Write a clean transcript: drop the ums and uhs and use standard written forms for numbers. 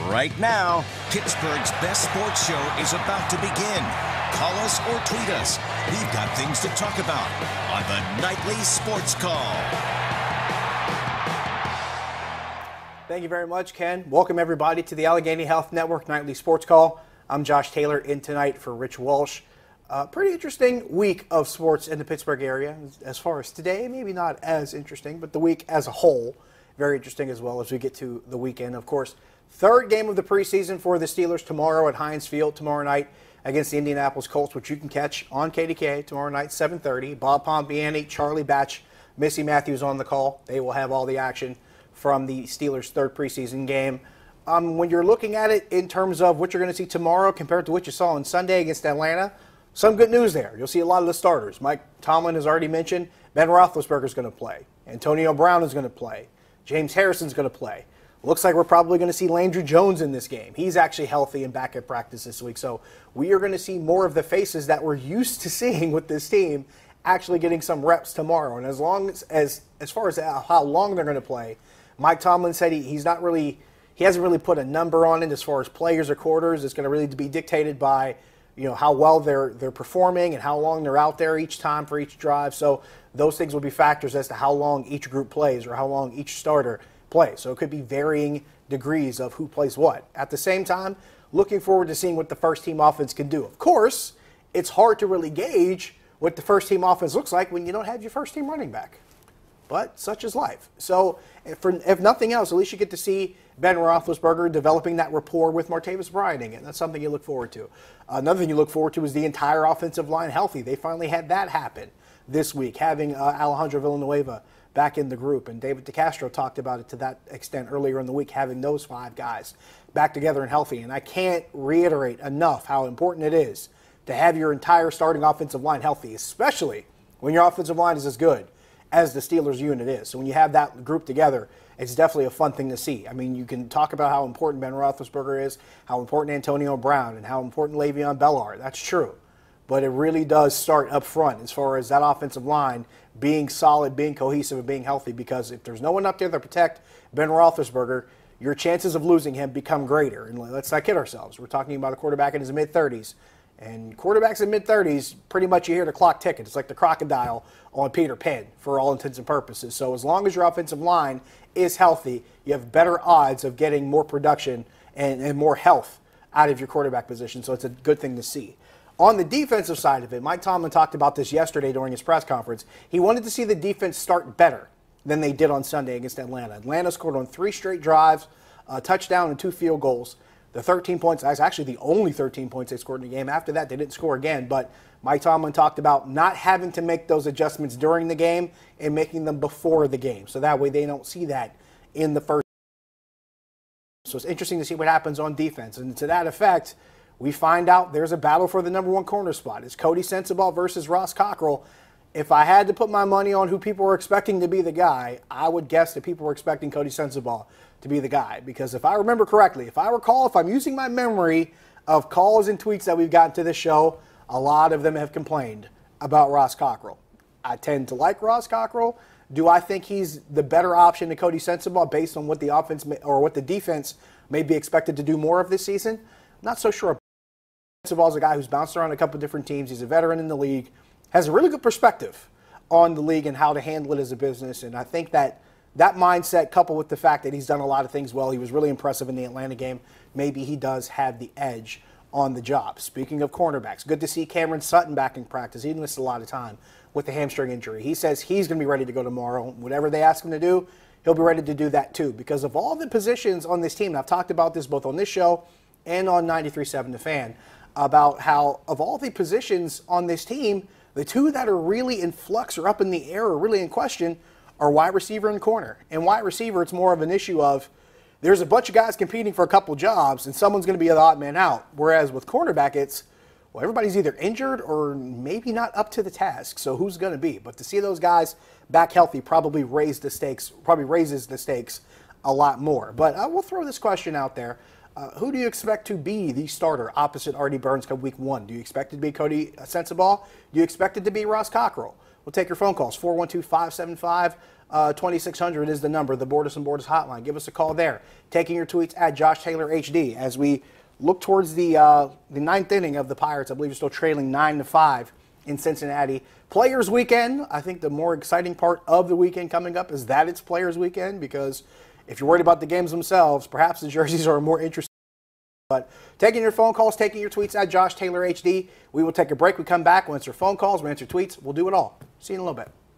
Right now, Pittsburgh's best sports show is about to begin. Call us or tweet us. We've got things to talk about on the Nightly Sports Call. Thank you very much, Ken. Welcome, everybody, to the Allegheny Health Network Nightly Sports Call. I'm Josh Taylor, in tonight for Rich Walsh. Pretty interesting week of sports in the Pittsburgh area. As far as today, maybe not as interesting, but the week as a whole, very interesting as well as we get to the weekend. Of course, third game of the preseason for the Steelers tomorrow at Heinz Field tomorrow night against the Indianapolis Colts, which you can catch on KDKA tomorrow night, 7:30. Bob Pompiani, Charlie Batch, Missy Matthews on the call. They will have all the action from the Steelers' third preseason game. When you're looking at it in terms of what you're going to see tomorrow compared to what you saw on Sunday against Atlanta, some good news there. You'll see a lot of the starters. Mike Tomlin has already mentioned Ben Roethlisberger is going to play. Antonio Brown is going to play. James Harrison's going to play. Looks like we're probably going to see Landry Jones in this game. He's actually healthy and back at practice this week. So we are going to see more of the faces that we're used to seeing with this team actually getting some reps tomorrow. And as far as how long they're going to play, Mike Tomlin said he hasn't really put a number on it as far as players or quarters. It's going to really be dictated by how well they're performing and how long they're out there each time for each drive. So those things will be factors as to how long each group plays or how long each starter plays. So it could be varying degrees of who plays what. At the same time, looking forward to seeing what the first team offense can do. Of course, it's hard to really gauge what the first team offense looks like when you don't have your first team running back. But such is life. So if nothing else, at least you get to see Ben Roethlisberger developing that rapport with Martavis Bryant again. That's something you look forward to. Another thing you look forward to is the entire offensive line healthy. They finally had that happen this week, having Alejandro Villanueva back in the group. And David DeCastro talked about it to that extent earlier in the week, having those five guys back together and healthy. And I can't reiterate enough how important it is to have your entire starting offensive line healthy, especially when your offensive line is as good as the Steelers unit is. So when you have that group together, it's definitely a fun thing to see. I mean, you can talk about how important Ben Roethlisberger is, how important Antonio Brown, and how important Le'Veon Bell are. That's true. But it really does start up front as far as that offensive line being solid, being cohesive, and being healthy, because if there's no one up there to protect Ben Roethlisberger, your chances of losing him become greater. And let's not kid ourselves. We're talking about a quarterback in his mid-30s. And quarterbacks in mid-30s, pretty much you hear the clock ticking. It's like the crocodile on Peter Pan for all intents and purposes. So as long as your offensive line is healthy, you have better odds of getting more production and more health out of your quarterback position. So it's a good thing to see. On the defensive side of it, Mike Tomlin talked about this yesterday during his press conference. He wanted to see the defense start better than they did on Sunday against Atlanta. Atlanta scored on 3 straight drives, a touchdown and 2 field goals. The 13 points, that's actually the only 13 points they scored in the game. After that, they didn't score again. But Mike Tomlin talked about not having to make those adjustments during the game and making them before the game. So that way they don't see that in the first. So it's interesting to see what happens on defense. And to that effect, we find out there's a battle for the number 1 corner spot. It's Cody Sensabaugh versus Ross Cockrell. If I had to put my money on who people were expecting to be the guy, I would guess that people were expecting Cody Sensabaugh to be the guy. Because if I remember correctly, if I'm using my memory of calls and tweets that we've gotten to this show, a lot of them have complained about Ross Cockrell. I tend to like Ross Cockrell. Do I think he's the better option to Cody Sensabaugh based on what the offense or what the defense may be expected to do more of this season? Not so sure. Sensabaugh's a guy who's bounced around a couple different teams. He's a veteran in the league, has a really good perspective on the league and how to handle it as a business. And I think that mindset, coupled with the fact that he's done a lot of things well, he was really impressive in the Atlanta game, maybe he does have the edge on the job. Speaking of cornerbacks, good to see Cameron Sutton back in practice. He missed a lot of time with the hamstring injury. He says he's going to be ready to go tomorrow. Whatever they ask him to do, he'll be ready to do that too. Because of all the positions on this team, and I've talked about this both on this show and on 93.7 The Fan, about how of all the positions on this team, the two that are really in flux or up in the air or really in question are wide receiver and corner. And wide receiver, it's more of an issue of there's a bunch of guys competing for a couple jobs and someone's going to be the odd man out. Whereas with cornerback, it's, well, everybody's either injured or maybe not up to the task. So who's going to be? But to see those guys back healthy probably raises the stakes a lot more. But we'll throw this question out there. Who do you expect to be the starter opposite Artie Burns come week 1? Do you expect it to be Cody Sensabaugh? Do you expect it to be Ross Cockrell? We'll take your phone calls, 412-575 2600 is the number, the Borders and Borders hotline. Give us a call there. Taking your tweets at Josh Taylor HD as we look towards the ninth inning of the Pirates. I believe you're still trailing 9-5 in Cincinnati. Players Weekend, I think the more exciting part of the weekend coming up is that it's Players Weekend, because if you're worried about the games themselves, perhaps the jerseys are more interesting. But taking your phone calls, taking your tweets at Josh Taylor HD. We will take a break. We come back. We'll answer phone calls. We'll answer tweets. We'll do it all. See you in a little bit.